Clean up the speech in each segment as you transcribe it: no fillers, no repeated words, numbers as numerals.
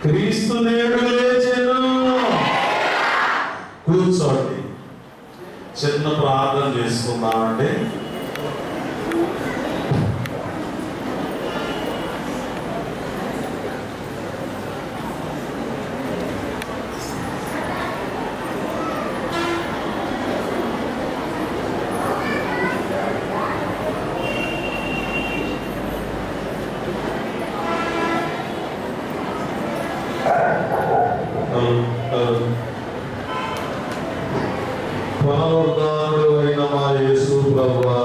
క్రీస్తు నేడు లేచెను. కూర్చోండి, చిన్న ప్రార్థన చేసుకుందామండి. పునరుద్ధానుడు అయిన మా యేసు ప్రభువా,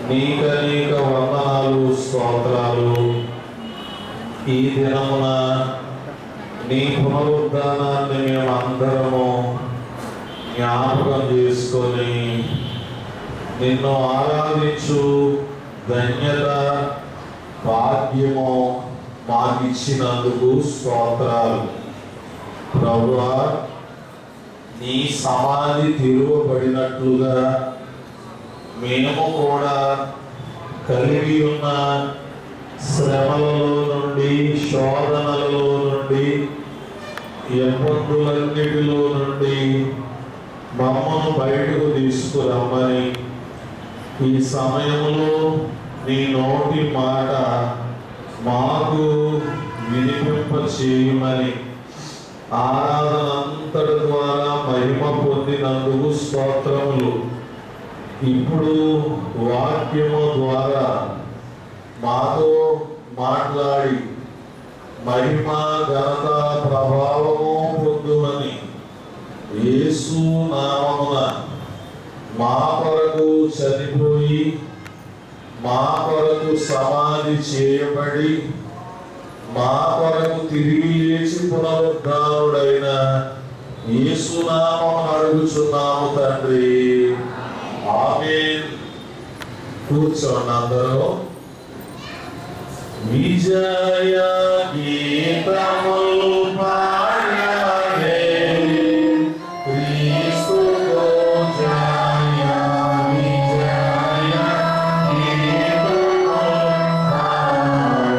నీకనేక వందనాలు, స్తోత్రాలు. ఈ దినమున నీ పునరుద్ధానాన్ని మేము అందరము జ్ఞాపకం చేసుకొని నిన్ను ఆరాధించు ధన్యత భాగ్యము మాకిచ్చినందుకు స్తోత్రాలు. ప్రభువా, నీ సమాధి తెరవబడినట్లుగా మేము కూడా కలిగి ఉన్న శ్రమలలో నుండి, శోధనలలో నుండి, ఇబ్బందులన్నిటిలో నుండి మమ్మను బయటకు తీసుకురమ్మని, ఈ సమయంలో నీ నోటి మాట మాకు వినిపింప చేయమని, ఆరాధన అంతటి ద్వారా మహిమ పొందినందుకు స్తోత్రములు. ఇప్పుడు వాక్యము ద్వారా మాతో మాట్లాడి మహిమ, ఘనత, ప్రభావము పొందుమని యేసు నామమున మా కొరకు చనిపోయి మా కొరకు సమాధి చేయబడి మా కొరకు తిరిగి లేచి పునరుద్ధానుడైన యేసు నామమున అడుగుచున్నాము తండ్రి, ఆమేన్. కూర్చోండి అందరూ. విజయ గీతములు పాడవే, క్రీస్తుతో జయ విజయ గీతములు పాడవే.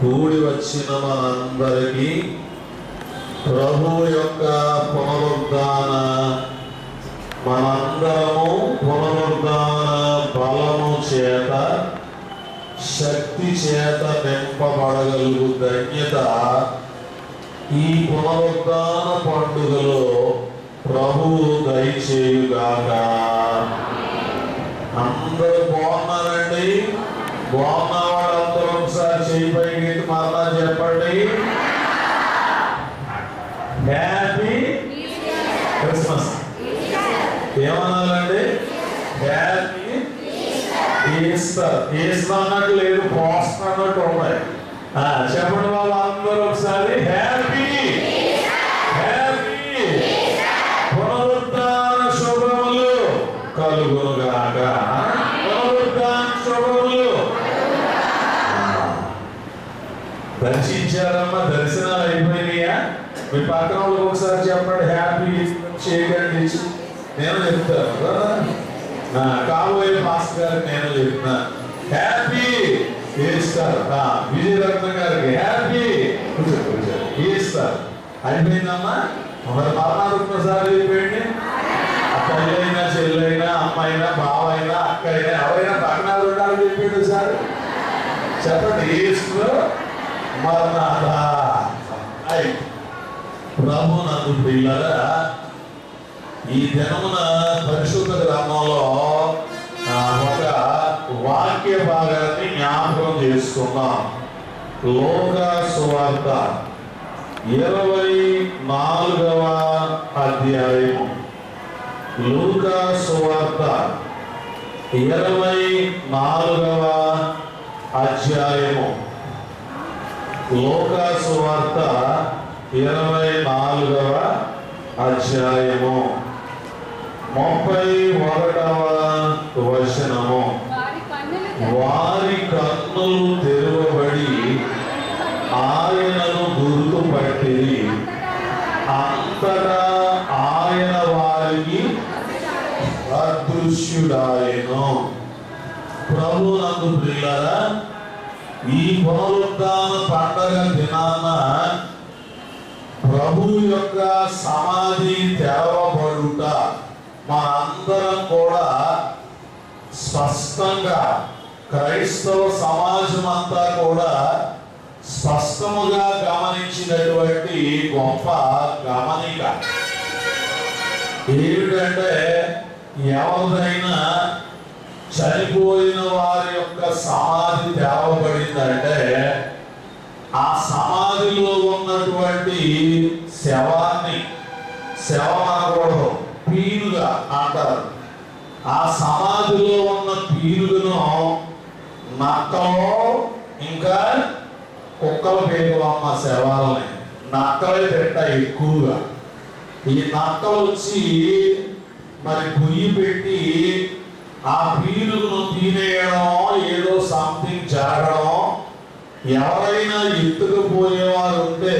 కూడి వచ్చిన మనందరికీ ప్రభు యొక్క పునరుద్ధాన, మనందరము పునరుద్ధాన బలము చేత, శక్తి చేత నింపబడగలుగు ధన్యత ఈ పునరుద్ధాన పండుగలో ప్రభువు దయచేయుగాక. అందరూ బాగున్నారండి? బాగున్న వాళ్ళందరూ ఒకసారి చేయి పైకి మరలా చెప్పండి, హ్యాపీ క్రిస్మస్. ఏమన్నారండి? Happy Easter. ఈస్టర్ అన్నట్టు లేదు, పోస్టర్ అన్నట్టు ఉన్నాయి. చెప్పండి వాళ్ళందరూ ఒకసారి, హ్యాపీ హ్యాపీ పునరుద్ధాన శుభములు కలుగునుగాక. పునరుద్ధాన శుభములు. దర్శించారమ్మా? దర్శనాలు అయిపోయినాయా? మీ పక్కన వాళ్ళకి ఒకసారి చెప్పండి, హ్యాపీ చేయకండి. నేను చెప్తాను కదా, కాబోయే మాస్టర్ గారికి నేను చెప్తున్నా, హ్యాపీ ఏస్తారు. విజయరత్న గారికి హ్యాపీ ఏస్తారు. అయిపోయిందమ్మా. మరి మరణాలు చెప్పండి. తల్లి చెల్లైనా అమ్మైనా బావైనా అక్కైనా ఎవరైనా పట్టణాలు ఉండాలని చెప్పాడు సార్. చెప్పండి. ఏసు మరణాల ప్రభు నందు ప్రియులారా, ఈ దినమున పరిశుద్ధ గ్రంథంలో ఒక వాక్య భాగాన్ని జ్ఞాపకం చేసుకున్నాం. లూకా సువార్త 24వ అధ్యాయము. లూకా సువార్త 24వ అధ్యాయము. లూకా సువార్త 24వ అధ్యాయము 31వ వచనము. వారి కన్నులు తెరవబడి ఆయనను గుర్తుపట్టిరి. అంతటా ఆయన వారికి అదృశ్యుడాయెను. ప్రభు నందు ప్రియులారా, ఈ పునరుద్ధాన పండగ దినాన ప్రభు యొక్క సమాధి తెరవబడుట మనందరం కూడా స్పష్టంగా, క్రైస్తవ సమాజం అంతా కూడా స్పష్టముగా గమనించినటువంటి గొప్ప గమనిక ఏమిటంటే, ఎవరైనా చనిపోయిన వారి యొక్క సమాధి తెరవబడిందంటే ఆ సమాధిలో ఉన్నటువంటి శవాన్ని, శవం అనకూడదు, పీనుగా అంటారు. ఆ సమాధిలో ఉన్న పీనుగును నక్కలో ఇంకా కుక్కలు పేరువమ్మ శవాలని నక్కలే తింటాయి ఎక్కువగా. ఈ నక్కలు వచ్చి మరి గుయ్యి పెట్టి ఆ పీనుగును తినేయడం, ఏదో సంథింగ్ జరగడం, ఎవరైనా ఎత్తుకుపోయేవారు ఉంటే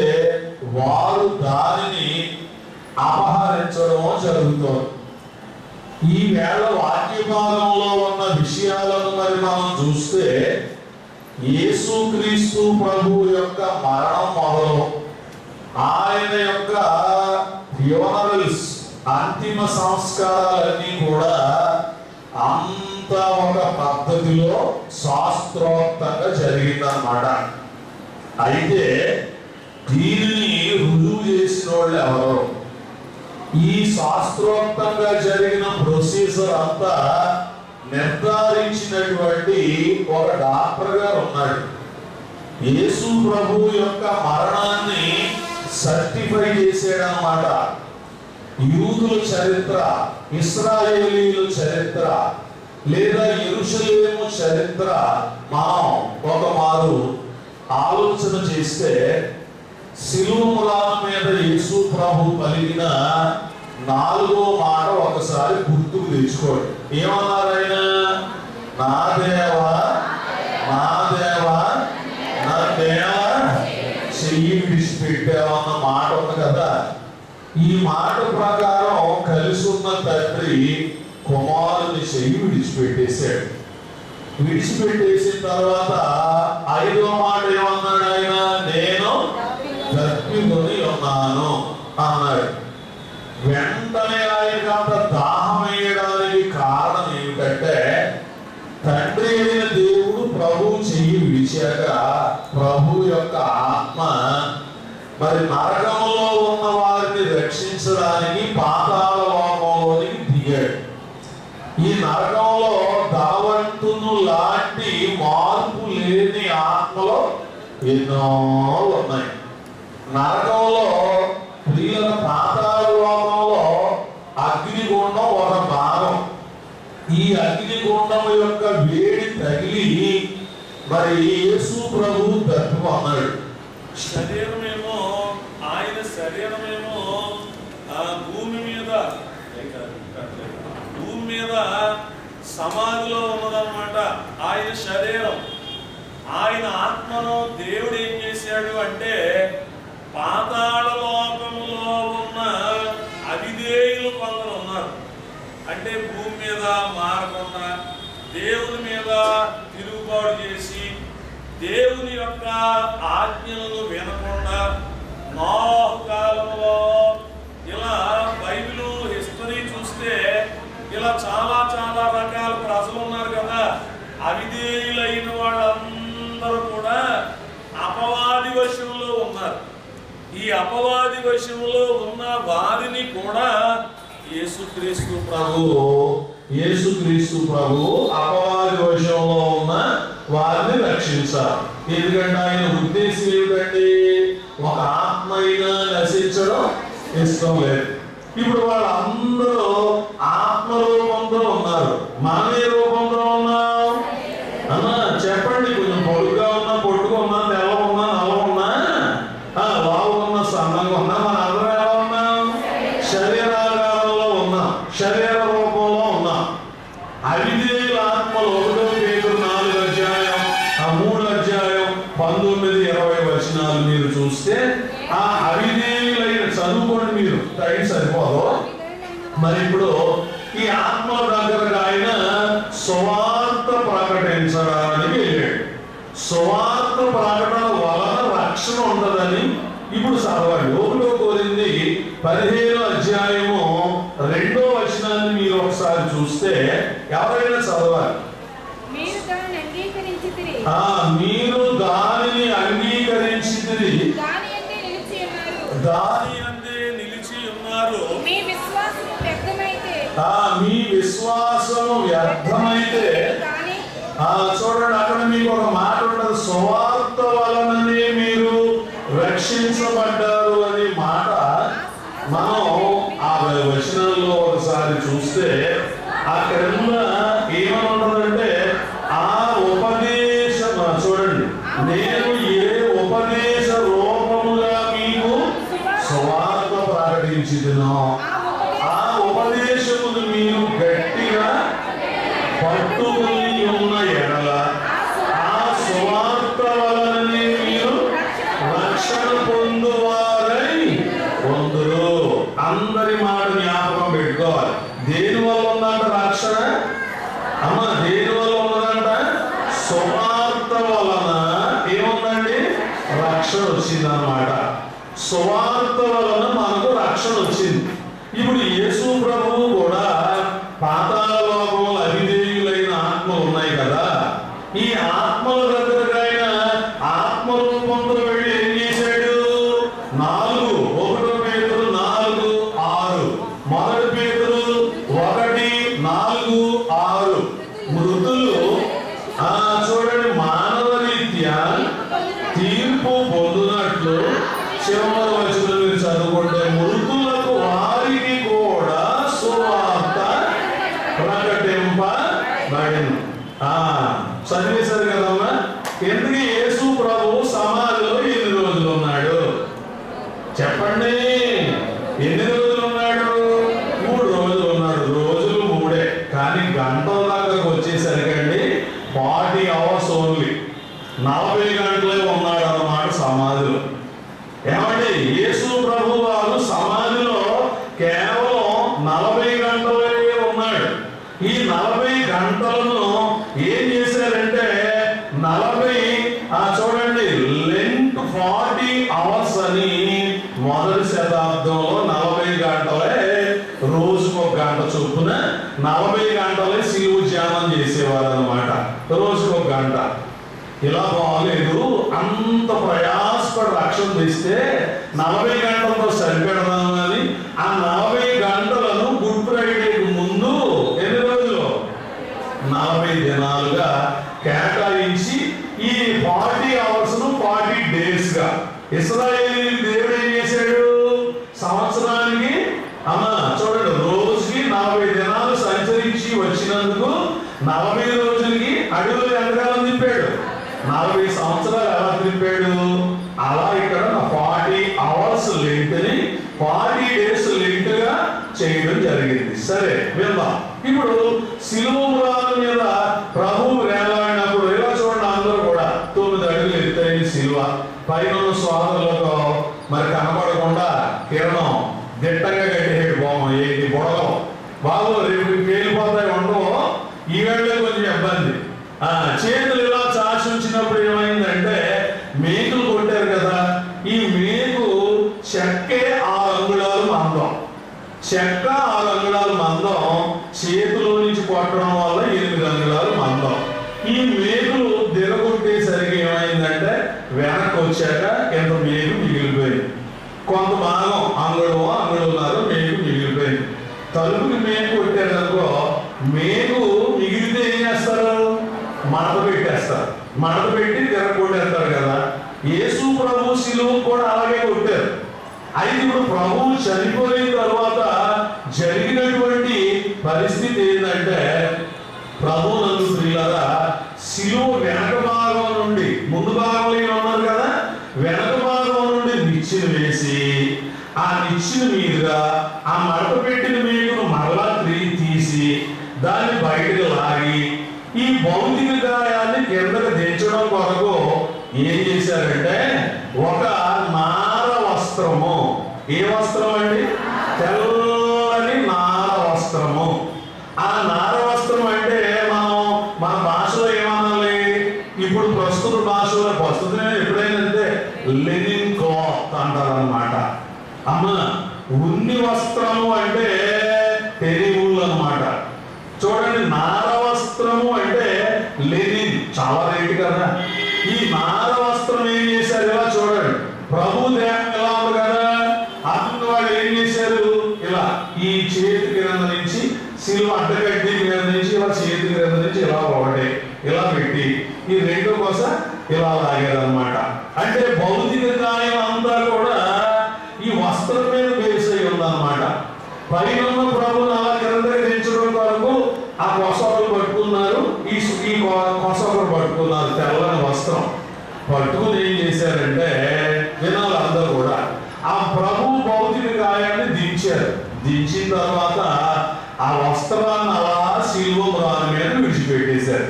వారు దానిని అపహరించడం జరుగుతుంది. ఈ వేళ వాక్య భాగంలో ఉన్న విషయాలను మరి మనం చూస్తే, యేసుక్రీస్తు ప్రభు యొక్క మరణం మొదలు ఆయన యొక్క ఫ్యూనరల్స్, అంతిమ సంస్కారాలన్నీ కూడా అంత ఒక పద్ధతిలో శాస్త్రోక్తంగా జరిగిందన్నమాట. అయితే దీనిని రుజువు చేసిన వాళ్ళు ఎవరు? ఈ శాస్త్రోక్తంగా జరిగిన ప్రొసీజర్ అంతా నిర్ధారించినటువంటి ఒక డాక్టర్ గారు ఉన్నాడు. యేసు ప్రభు యొక్క మరణాన్ని సర్టిఫై చేసాడనమాట. యూదుల చరిత్ర, ఇశ్రాయేలీయుల చరిత్ర లేదా యెరూషలేము చరిత్ర మనం ఒక మారు ఆలోచన చేస్తే, శిలువ మ్రాను మీద యేసు ప్రభు పలికిన 4వ మాట ఒకసారి గుర్తుకు తెచ్చుకోండి. ఏమన్నారు ఆయన? నా దేవా, నా దేవా, నా దేవా చెయ్యి విడిచిపెట్టావన్న మాట ఉంది కదా. ఈ మాట ప్రకారం కలిసి ఉన్న తండ్రి కుమారుని చెయ్యి విడిచిపెట్టేశాడు. విడిచిపెట్టేసిన తర్వాత 5వ మాట ఏమన్నాడు ఆయన? నేను తప్పికొని ఉన్నాను అన్నాడు. వెంటనే ఆయనకు అంత దాహం వేయడానికి కారణం ఏమిటంటే, తండ్రి అయిన దేవుడు ప్రభు చెయ్యి విడిచాక ప్రభు యొక్క ఆత్మ మరి నరకంలో ఉన్న వారిని రక్షించడానికి పాతాళ లోకంలోనికి దిగాడు. ఈ నరకంలో ధనవంతును లాంటి మార్పు లేని ఆత్మలో ఎన్నో ఉన్నాయి. నరకంలో ప్రియుల పాతాళ లోకంలో అగ్నిగుండం ఒక భాగం. ఈ అగ్నిగుండం యొక్క వేడి తగిలి మరి యేసు ప్రభు తప్పిపోన్నాడు. శరీరమేమో, ఆయన శరీరమేమో భూమి మీద సమాధిలో ఉన్నదన్నమాట. ఆయన శరీరం, ఆయన ఆత్మను దేవుడు ఏం చేశాడు అంటే, పాతాళ లోకములో ఉన్న అవిధేయులు కొందరు ఉన్నారు. అంటే భూమి మీద మారకుండా దేవుని మీద తిరుగుబాటు చేసి దేవుని యొక్క ఆజ్ఞలను వినకుండా నోహు కాలంలో ఇలా బైబిల్ హిస్టరీ చూస్తే ఇలా చాలా చాలా రకాల ప్రజలు ఉన్నారు కదా. అవిధేయులైన వాళ్ళందరూ కూడా అపవాది వశంలో ఉన్నారు. ఈ అపవాది వశంలో ఉన్న వారిని కూడా యేసుక్రీస్తు ప్రభు అపవాది వశంలో ఉన్న వారిని రక్షించాలి. ఎందుకంటే ఆయన ఉద్దేశం ఏమిటండి? ఒక ఆత్మ అయినా నశించడం ఇష్టం లేదు. ఇప్పుడు వాళ్ళందరూ ఆత్మ రూపంతో ఉన్నారు, మానవ రూపంతో ఉన్నాం అన్నా చెప్పండి. కొంచెం పొడుగా ఉన్నా, పొట్టుగా ఉన్నా, తెల్ల ఉన్నా, నల్ల ఉన్నా, లావు ఉన్నా, సన్నంగా ఉన్నా, మన అందరం ఎలా ఉన్నాం? శరీరాకారంలో ఉన్నాం, శరీర రూపంలో ఉన్నాం. అవిధేయుల ఆత్మలు 1 పేతురు 4 అధ్యాయం 3 అధ్యాయం 19-20 వచనాలు మీరు చూస్తే ఆ అవిధేయులైన చదువుకోండి మీరు, టైం సరిపోదు. మరి ఇప్పుడు ఈ ఆత్మల దగ్గరకు ఆయన సువార్త ప్రకటించడానికి వెళ్ళాడు. సువార్త ప్రకటన వలన రక్షణ ఉంటుందని ఇప్పుడు చదవండి. 1 కొరింథీ 15 అధ్యాయము 2వ వచనాన్ని మీరు ఒకసారి చూస్తే ఎవరైనా చదవాలి. మీరు దానిని అంగీకరించితిరి, దాని అందే నిలిచి ఉన్నారు. మీ విశ్వాసము వ్యర్థమైతే చూడండి, అక్కడ మీకు ఒక మాట ఉంటుంది, సువార్త వలననే మీరు రక్షించబడ్డారు అనే మాట. మనం ఆ వచనంలో ఒకసారి చూస్తే అక్కడ ఏమని ఉంటుందంటే, ఆ ఉపదేశం చూడండి, నేను ఏ ఉపదేశ రూపముగా మీకు సువార్త ప్రకటించినో ఆ ఉపదేశమును మీరు గట్టిగా పట్టుకుని ఉన్న ఎడల ఆ సువార్త వలననే మీరు రక్షణ పొందువారై పొందురు. అందరి మాట జ్ఞాపకం పెట్టుకోవాలి. దేని వల్ల ఉందంట రక్షణ? అమ్మ దేని వల్ల ఉన్నదంట? సువార్త వలన ఏముందండి? రక్షణ వచ్చిందన్నమాట. సువార్త వలన మనకు రక్షణ వచ్చింది. ఇప్పుడు యేసు ప్రభువు కూడా పాతాళ లోకంలో అవిధేయులైన ఆత్మలు ఉన్నాయి కదా, ఈ ఆత్మల దగ్గరకు ఆయన ఆత్మ రూపంతో వెళ్ళి ఏం చేశాడు? 1 పేతురు 4:6, 1 పేతురు 1:4-6 మృతులు చూడండి మానవ రీత్యా తీర్పు పొందినట్లు చివరి వచనం మీరు చదువుకుంటే, మృతులకు వారికి కూడా సువార్త ప్రకటింపబడింది. చదివేశారు కదమ్మా. ఎందుకు యేసు ప్రభువు సమాధిలో ఎన్ని రోజులు ఉన్నాడు చెప్పండి? ఎన్ని రోజులు ఉన్నాడు? 3 రోజులు ఉన్నాడు. రోజులు 3, కానీ గంటల దగ్గరకు వచ్చేసరికండి 40 hours ఓన్లీ, 40 గంటలే ఉన్నాడు అన్నమాట సమాధిలో. ఏమండి, యేసు ప్రభు వారు సమాధిలో కేవలం 40 గంటలే ఉన్నాడు. ఈ 40 గంటలను ఏం చేశారంటే 40 చూడండి లెంత్ 40 hours అని మొదటి శతాబ్దంలో 40 గంటలే, రోజుకు 1 గంట చొప్పున 40 గంటలే శిలువ ధ్యానం చేసేవారు అన్నమాట. రోజుకు 1 గంట. ఇలా బాగలేదు, అంత ప్రయాసపడి రక్షణ తెస్తే 40 గంటలతో సరిపెడదామని ఆ 40 గంటలను గుడ్ ఫ్రైడేకి ముందు ఎన్ని రోజులు? 40 దినాలుగా కేటాయించి ఈ 40 hours 40 days గా ఇశ్రాయేలీయులు దేవుడు ఏం చేశాడు? సంవత్సరానికి చూడండి రోజుకి 40 దినాలు సంచరించి వచ్చినందుకు 40 రోజులకి అడవులు ఎంతకాలం తిప్పాడు? 40 సంవత్సరాలు ఎలా తిప్పాడు? అలా ఇక్కడ 40 hours లెంట్ని 40 days లెంట్ గా చేయడం జరిగింది. సరే వెళ్దాం. ఇప్పుడు శిలువ మ్రాను మీద ప్రభువు వేలాడినప్పుడు ఇలా చూడండి, అందరూ కూడా 9 అడుగులు ఎత్తైన శిలువ, పైన స్వాదులతో మరి కనబడకుండా కిరణం దిట్టంగా కట్టేడు బొమ్మ, ఏంటి బుడగం బాబు రేపు పేలిపోతాయి ఉండవు. ఈ వేళ కొంచెం ఇబ్బంది. చేతులు ఇలా చాచి ఉంచినప్పుడు ఏమైందంటే మేకులు కొట్టారు కదా, ఈ మేకు చెక్కే 6 అంగుళాలు మందం, చెక్క 6 అంగుళాలు మందం, చేతిలో నుంచి కొట్టడం వల్ల 8 అంగుళాలు మందం. ఈ మేకులు దిగగొట్టేసరికి ఏమైందంటే వెనక్కి వచ్చాక కింద మేకు మిగిలిపోయింది. కొంత భాగం అంగుళంన్నర మేకు మిగిలిపోయింది. తలుపుకి మేకు కొట్టారనుకో, మేకు మిగిలితే ఏం చేస్తారు? మడత పెట్టేస్తారు. మడత పెట్టి తిరగొట్టేస్తారు కదా. యేసు ప్రభు శిలువ కూడా అలాగే కొట్టారు. అయితే ఇప్పుడు ప్రభువు చనిపోయిన తర్వాత జరిగినటువంటి పరిస్థితి ఏంటంటే, ప్రభువునందు ప్రియులారా, శిలువ వెనక భాగం నుండి, ముందు భాగంలో ఉన్నారు కదా, వెనక భాగం నుండి నిచ్చెన వేసి ఆ నిచ్చెన మీదుగా ఆ మడత పెట్టిన మేకును మరలా తీసి దాన్ని బయటకు లాగి ఈ భౌతిక గాయాన్ని కిందకు దించడం కొరకు ఏం చేశారంటే ఒక నార వస్త్రము, ఏ వస్త్రం అండి? తెల్లని నార వస్త్రము. ఆ నార వస్త్రం అంటే మన భాషలో ఏమనాలి? ఇప్పుడు ప్రస్తుత భాషలో ఎప్పుడైనా లెనిన్ క్లాత్ అంటారు అన్నమాట. అమ్మ, ఉన్ని వస్త్రము అంటే టెరిబుల్ అన్నమాట. చూడండి, నార వస్త్రము అంటే లెనిన్, చాలా రేటు కదా. ఈ నార వస్త్రం ఏం చేశారు? ఇలా చూడండి, ప్రభు దేహం ఎలా ఉంది కదా, అతను వాళ్ళు ఏం చేశారు? ఇలా ఈ చేతి కింద నుంచి శిలువ అడ్డగడ్డి మీద నుంచి ఇలా చేతి కింద నుంచి ఇలా ఒకటి ఇలా పెట్టి ఈ రెండో కోసం ఇలా లాగారనమాట. అంటే భౌతిక గాయం అంతా కూడా ఈ వస్త్రం మీద బేస్ అయి ఉందన్నమాట. పైన ప్రభుని అలా కిందకి దించడం కొరకు ఆ కొసలు పట్టుకున్నారు, ఈ కొసలు పట్టుకున్నారు, తెల్లని వస్త్రం పట్టుకుని ఏం చేశారంటే వినాలి అందరూ కూడా, ఆ ప్రభు భౌతిక గాయాన్ని దించారు. దించిన తర్వాత ఆ వస్త్రాన్ని అలా శిలువ మ్రాను మీద విడిచిపెట్టేశారు.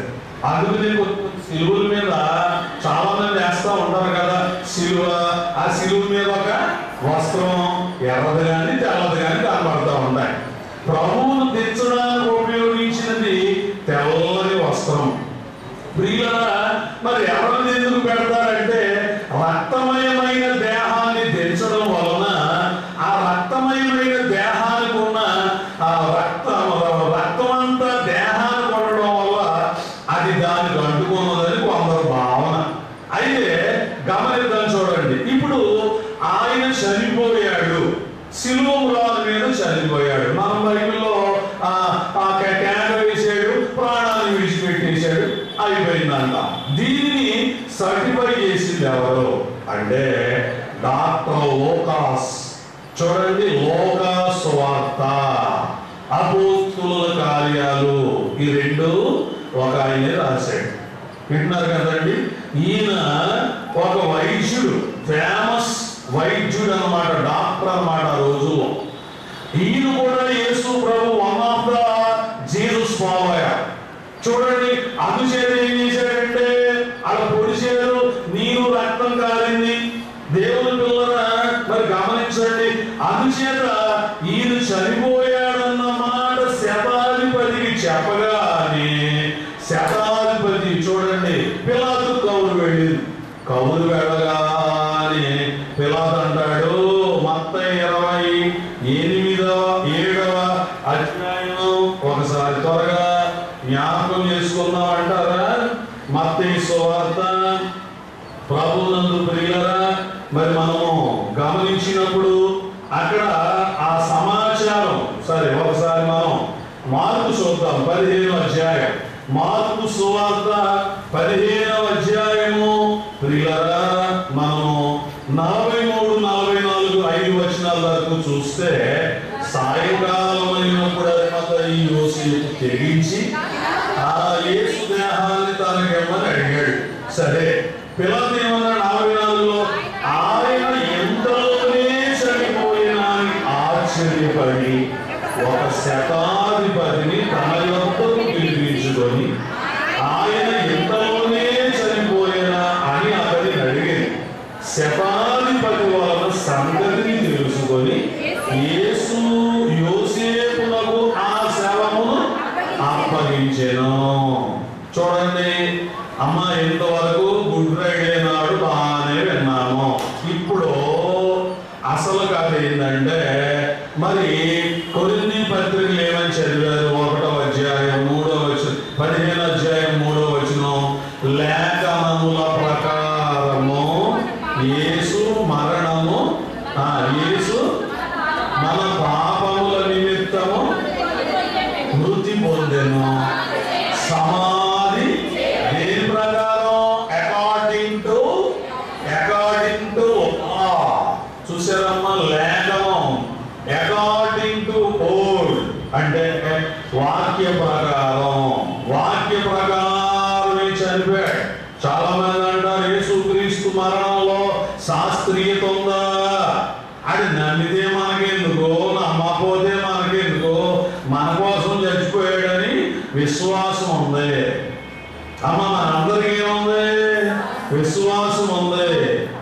అందుకని శిలువల మీద చాలా మంది వేస్తా ఉంటారు కదా శిలువ, ఆ శిలువ మీద ఒక వస్త్రం ఎర్రది కానీ తెల్లది కానీ కనబడతా ఉంటాయి. ప్రభువును తెచ్చడానికి ఉపయోగించినది తెల్లని వస్త్రం. ప్రియులారా, మరి ఎవరిని ఎందుకు పెడతారంటే రక్తమయమైన దేహాన్ని దించడం వలన ఆ రక్తమయమైన దేహానికి ఉన్న ఆ రక్తమంతా దేహానికి ఉండడం వల్ల అది దానికి అంటుకున్నదని కొందరు భావన. అయితే గమనిద్దాం, చూడండి, ఇప్పుడు ఆయన చనిపోయాడు, శిలువ మ్రాను మీద చనిపోయాడు. మన బైబిల్లో కేక వేసాడు, ప్రాణాన్ని విడిచిపెట్టేశాడు, అయిపోయిందంట. దీనిని సర్టిఫై చేసింది ఎవరు అంటే డాక్టర్ లూకాస్. చూడండి, లూకాస్ వార్త, అపోస్తుల కార్యాలు, ఈ రెండు ఒక ఆయనే రాశాడు. వింటున్నారు కదండి. ఈయన ఒక వైద్యుడు, ఫేమస్ వైద్యుడు అన్నమాట, డాక్టర్ అన్నమాట ఆ రోజుల్లో. ఈయన కూడా యేసు ప్రభు one of the Jesus follower. చూడండి, అందుచేత ఏం చేశాడంటే అలా పొడిచారు, నీరు రక్తం కాలింది. దేవుని పిల్లరా, మరి గమనించండి, అందుచేత ఈయన చనిపోయాడన్న మాట శతాధిపతికి చెప్పగానే శతాధిపతి చూడండి పిలాతు కౌలు వెళ్ళింది. కౌలు వెళ్ళగానే పిలాతు అంటాడు, మత్తయి 28:7 అధ్యాయం ఒకసారి త్వరగా జ్ఞాపకం చేసుకుందాం అంటారా? మత్తయి సువార్త. ప్రభువునందు ప్రియులారా, మరి మనము గమనించినప్పుడు అక్కడ ఆ సమాచారం, సరే ఒకసారి మనం మార్కు చూద్దాం. 15వ అధ్యాయం, మార్కు సువార్త 15వ అధ్యాయము. ప్రియులారా, మనము 43-44 వచనాల వరకు చూస్తే సాయంకాలం అయినప్పుడు ఈ యోసేపు తెగించి ఆ యేసు దేహాన్ని తనకేమని అడిగాడు. సరే, పిలాతు ఏమన్నాడు 44లో? ఆయన ఎంతలోనే చనిపోయినా ఆశ్చర్యపడి ఒక శతాధిపతిని తన యొక్కకు పిలిపించుకొని ఆయన ఎంతలోనే చనిపోయినా అని అతడిని అడిగింది. శతాధిపతి వలన సంగతిని తెలుసుకొని యేసు యోసేపునకు ఆ శవమును అప్పగించెను. చూడండి, అమ్మ ఇంతవరకు గుడ్ ఫ్రైడే నాడు బాగానే విన్నాము. ఇప్పుడు అసలు కథ ఏంటంటే, మరి కొరింథీ పత్రికలు ఏమని చదివారు? 1వ అధ్యాయం 3వ వచనం, 15వ అధ్యాయం 3వ వచనం, లేఖనముల ప్రకారము యేసు మరణము, యేసు మన పాపముల నిమిత్తము మృతి పొందెను, సమాధి దేని ప్రకారం? అకార్డింగ్ టు చూసారమ్మా, లేఖనం అకార్డింగ్ టు ఓల్డ్ అంటే వాక్య ప్రకారమే చనిపోయాడు. చాలా మంది అంటారు యేసుక్రీస్తు మరణంలో శాస్త్రీయత ఉందా? అది నమ్మితే మనకెందుకో, నమ్మకపోతే మనకెందుకో, మన కోసం చచ్చిపోయాడని విశ్వాసం ఉంది. అమ్మ మనందరికీ ఏముంది? విశ్వాసం ఉంది.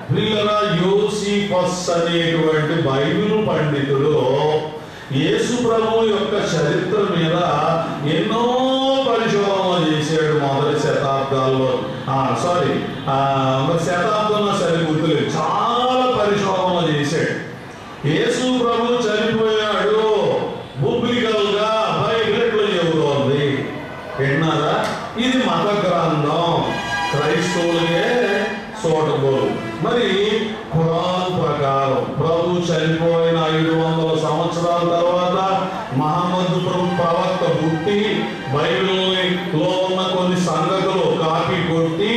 ప్రియులరా, యోసిఫస్ అనేటువంటి బైబిల్ పండితుడు యేసు ప్రభు యొక్క చరిత్ర మీద ఎన్నో పరిశోధనలు చేశాడు. మొదటి శతాబ్దాల్లో శతాబ్దంలో సరి గుర్తులేదు, చాలా పరిశోధనలు చేశాడు. యేసు ప్రభు చనిపోయాడు బిబ్లికల్ గా బైబిల్ ఎట్లా చెబుతోంది విన్నారా? ఇది మత గ్రంథం, క్రైస్తవులకే సూటబుల్. మరి ఖురాన్ ప్రకారం ప్రభు చనిపోయిన 500 సంవత్సరాల తర్వాత మహమ్మద్ ప్రవక్త పుట్టి బైబిల్లో ఉన్న కొన్ని సంగతులు కాపీ కొట్టి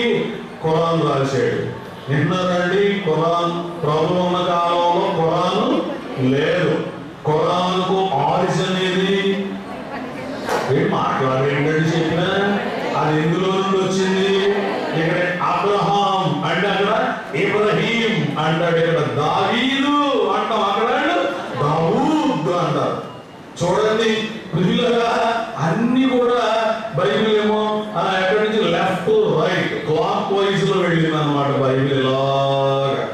ఖురాన్ రాశాడు. విన్నారండి? ఖురాన్ ప్రభు ఉన్న కాలంలో ఖురాన్ లేదు. ఖురాన్కు ఆరిజిన్ ఏది? మాట్లాడేంటంటే చెప్పిన అది ఎందులో నుండి వచ్చింది? ఇక్కడ అబ్రహాం అంటే అక్కడ ఇబ్రహీం అంటాడు, ఇక్కడ దావీదు అంటాం, అక్కడ దావూద్ అంటారు. చూడండి ప్రియులరా, అన్ని కూడా బైబిల్ ఏమో ఎక్కడి నుంచి లెఫ్ట్ రైట్ క్లాక్ వైజ్ లో వెళ్ళింది అనమాట. బైబిల్ ఇలాగా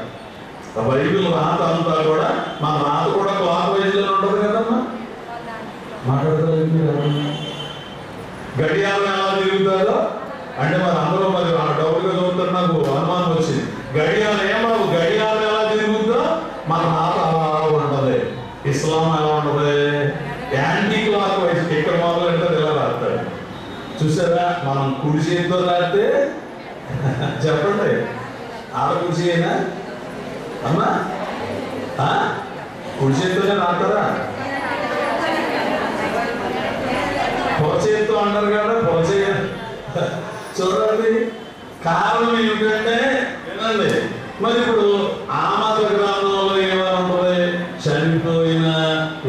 బైబిల్ రాత అంతా కూడా, మన రాత కూడా క్లాక్ వైజ్ లో ఉంటుంది కదమ్మా. మాట్లాడతారు గడియారం ఎలా తిరుగుతారో అంటే మరి అందరూ మరి డౌట్గా చదువుతారు. నాకు అనుమానం వచ్చింది, గడియారం ఎలా తిరుగుతుందో మన రాత అలా ఉంటుంది. ఇస్లాం ఎలా ఉంటుంది? Anti clock wise. ఇక్కడ మొదలు అంటే ఎలా రాస్తాడు చూసారా? మనం కుడి చేతితో రాస్తే చెప్పండి, ఆడ కుడి చేయనా అమ్మా? కుడి చేతితోనే రాస్తారా? పొరచేత్తో అంటారు కదా, పొరచేయ. చూడండి, కారణం ఏమిటంటే వినండి. మరి ఇప్పుడు ఆ మత గ్రంథంలో ఏమైనా ఉంటుంది? చనిపోయిన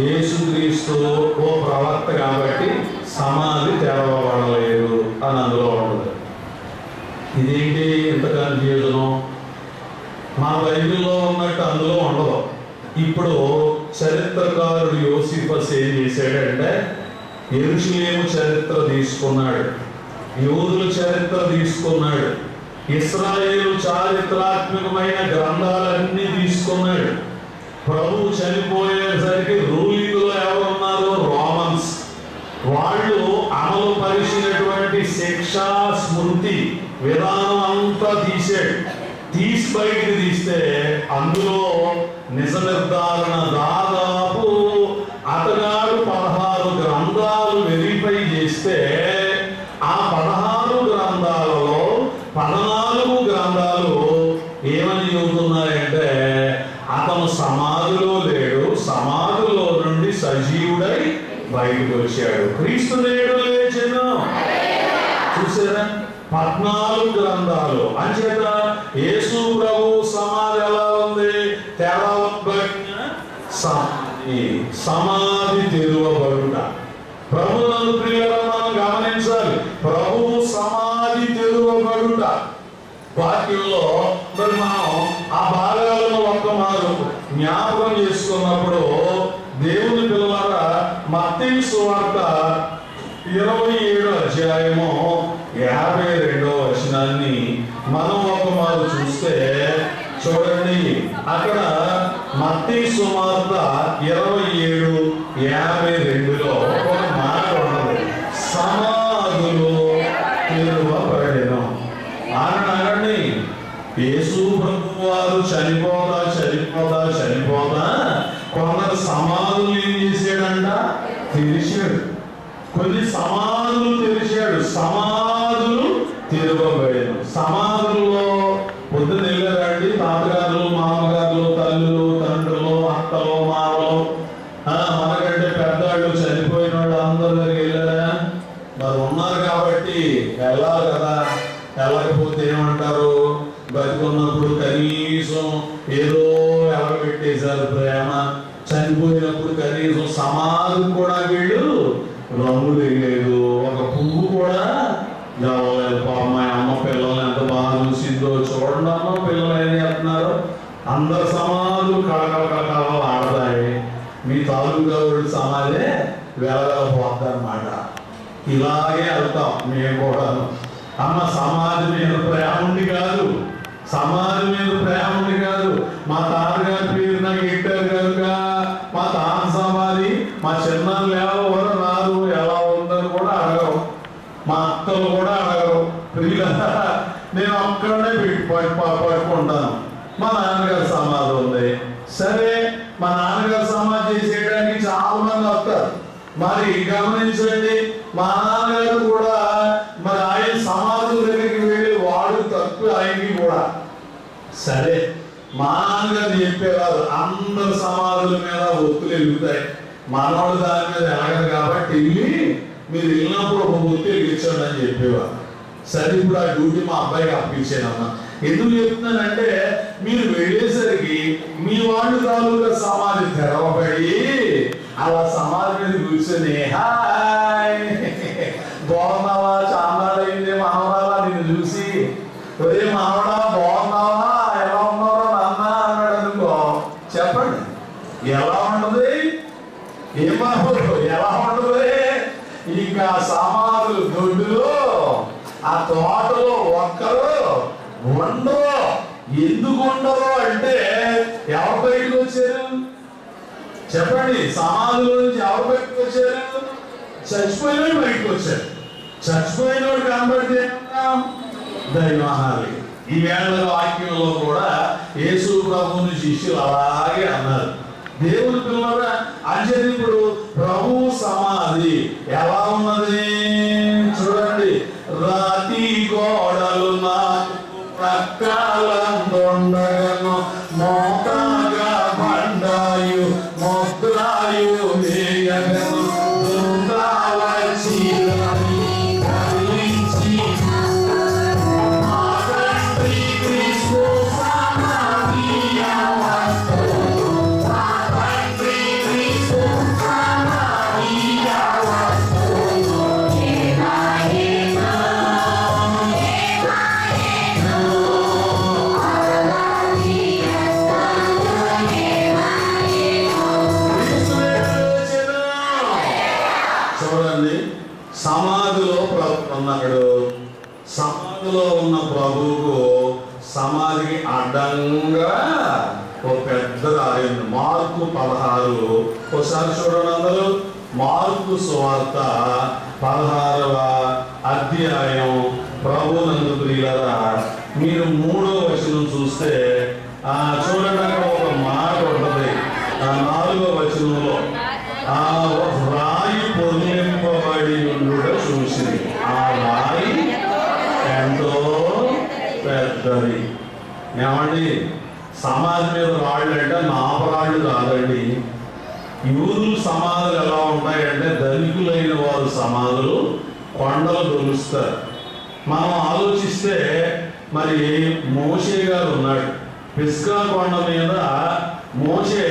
యేసుక్రీస్తు ఓ ప్రవక్త కాబట్టి సమాధి తెరవబడలేదు అని అందులో ఉంటుంది. ఇదేంటి ఇంత కన్ఫ్యూజను? మా బైబిల్లో ఉన్నట్టు అందులో ఉండదు. ఇప్పుడు చరిత్రకారుడు యోసిఫస్ ఏం చేశాడంటే, యెరూషలేము చరిత్ర తీసుకున్నాడు, యూదుల చరిత్ర తీసుకున్నాడు, ఇశ్రాయేలు చారిత్రాత్మకమైన గ్రంథాలన్నీ తీసుకున్నాడు. ప్రభు చనిపోయేసరికి రూలింగ్లో ఎవరున్నారు? రోమన్స్. వాళ్ళు అమలు పరిచినటువంటి శిక్షా స్మృతి విధానం అంతా తీసాడు. తీసి బయటికి తీస్తే అందులో నిజ నిర్ధారణ దాదాపు అతగాడు 16 గ్రంథాలు వెరిఫై చేస్తే ఆ 16 గ్రంథాలలో 14 గ్రంథాలు ఏమని చెబుతున్నాయంటే అతను సమాధిలో లేడు, సమాధిలో నుండి సజీవుడై బయటకు వచ్చాడు, క్రీస్తు నేడు లేచెను. చూసారా? 14 గ్రంథాలు. అంచేత యేసు ప్రభు సమాధి ఎలా ఉంది? తెరవబడిన సమాధి తెరవబడుట. ప్రభువును ప్రియులను మనం గమనించాలి. ప్రభు సమాధి తెరవబడుట వాక్యంలో మరి మనం ఆ భాగాలను ఒక్కమారు జ్ఞాపకం చేసుకున్నప్పుడు దేవుని పిల్లలారా, మత్తయి సువార్త 27వ అధ్యాయము 52వ వచనాన్ని మనం ఒకమారు చూస్తే చూడండి, అక్కడ మత్తయి సువార్త 27:52లో ఒక మాట ఉన్నది, సమాధులు తెరవబడెను. యేసు ప్రభు వారు చనిపోతా కొందరు సమాధులు ఏం చేశాడంట? తెరిచాడు. కొన్ని సమాధులు తెరిచాడు. సమాధులు తెరవబడేది. సమాధుల్లో పొద్దున వెళ్ళారండి తాతగారులు, మామగారులు, తల్లులు, తండ్రులు, అత్తలు, మామలు, మనకంటే పెద్దవాళ్ళు, చనిపోయిన వాళ్ళు అందరి దగ్గరికి వెళ్ళారా? మరి ఉన్నారు కాబట్టి వెళ్ళాలి కదా. వెళ్ళకపోతే ఏమంటారు? బతికున్నప్పుడు కనీసం ఏదో ఎలగబెట్టేశారు ప్రేమ, చనిపోయినప్పుడు కనీసం సమాధి కూడా వీళ్ళు రంగు లేదు, ఒక పువ్వు కూడా జవలేదు. మా అమ్మ పిల్లల్ని ఎంత బాగా చూసిందో చూడండి. అమ్మ పిల్లలు ఏం చేస్తున్నారు? అందరు సమాధులు కళకళ ఆడతాయి. మీ తాలూకా సమాధే వెలగకపోద్దన్నమాట. ఇలాగే వెళ్తాం మేము కూడా. అమ్మ సమాధి మీద ప్రేమ ఉంది కాదు, సమాధి మీద ప్రేమ ఉంది కాదు. మా తాతగారి పేరు నాకు ఎట్టారు కనుక మా తాత సమాధి, మా చిన్నాళ్ళు ఎవరు రాదు, ఎలా ఉందని కూడా అడగరు, మా అత్తలు కూడా అడగరు. ప్రియులంతా నేను అక్కడనే పట్టుకుంటాను. మా నాన్నగారి సమాధి ఉంది. సరే, మా నాన్నగారి సమాధి చేసేయడానికి చాలా మంది వస్తారు. మరి గమనించండి, మా నాన్నగారు కూడా మరి ఆయన సమాధుల దగ్గరికి వెళ్ళి వాడు తక్కువ ఆయనకి కూడా. సరే, మా నాన్నగారు చెప్పేవారు అందరు సమాధుల మీద ఒత్తులు వెలుగుతాయి, మనవాడు దాని మీద ఎలగదు కాబట్టి వెళ్ళి మీరు వెళ్ళినప్పుడు ఒక ఒత్తి వెలిగించండి అని చెప్పేవారు. సరే, ఇప్పుడు ఆ డ్యూటీ మా అబ్బాయికి అప్పించానమ్మా. ఎందుకు చెప్తున్నానంటే మీరు వెళ్ళేసరికి మీ వాళ్ళు తాలూకా సమాధి తెరవబడి అలా సమాధి మీద కూర్చొని హాయ్ బాగున్నావా, చాన్నాడైంది మనవరాలా నిన్ను చూసి, ఒరే మనవడా బాగున్నావా, ఎలా ఉన్నావా నాన్న అన్నాడు అనుకో, చెప్పండి ఎలా ఉండదు? ఏమవుతుంది? ఎలా ఉండదు? ఇంకా సమాధులు దొడ్డులో ఆ తోటలో ఒక్కరు ఉండరు. ఎందుకు ఉండరు అంటే ఎవరు బయటకు వచ్చారు? చెప్పండి, సమాధుల నుంచి ఎవరు బయటకు వచ్చారు? చచ్చిపోయిన బయటకు వచ్చారు. చచ్చిపోయిన వాడు కనబడితే దైవానాలి. ఈ వేళ వాక్యంలో కూడా యేసు ప్రభువుని శిష్యులు అలాగే అన్నారు. దేవుని పిల్లరా, అంటే ఇప్పుడు ప్రభు సమాధి ఎలా ఉన్నది చూడండి. రాతి గోడలు నాకు ప్రక్కలందుండగను, మోకాగా బండాయు ముద్రాయు వేయగను, సమాధిలో ప్రభు ఉన్నాడు. సమాధిలో ఉన్న ప్రభువుకు సమాధికి అడ్డంగా ఒక పెద్ద రాయి. మార్కు 16 ఒకసారి చూడండి అందరూ. మార్కు సువార్త 16వ అధ్యాయం. ప్రభునందు ప్రియులారా, మీరు 3వ వచనం చూస్తే చూడండి, అక్కడ ఒక మాట ఉంటుంది. 4వ వచనంలో రాయి పొందింపబడి ఉండుట చూసింది. ఆ రాయి ఎంతో పెద్దది. ఏమండి, సమాధి మీద రాళ్ళు అంటే నాపరాళ్ళు కాదండి. యూదుల సమాధులు ఎలా ఉంటాయంటే ధనికులైన వారు సమాధులు కొండలు దొలుస్తారు. మనం ఆలోచిస్తే మరి మోషే గారు ఉన్నాడు. పిస్గా కొండ మీద మోషే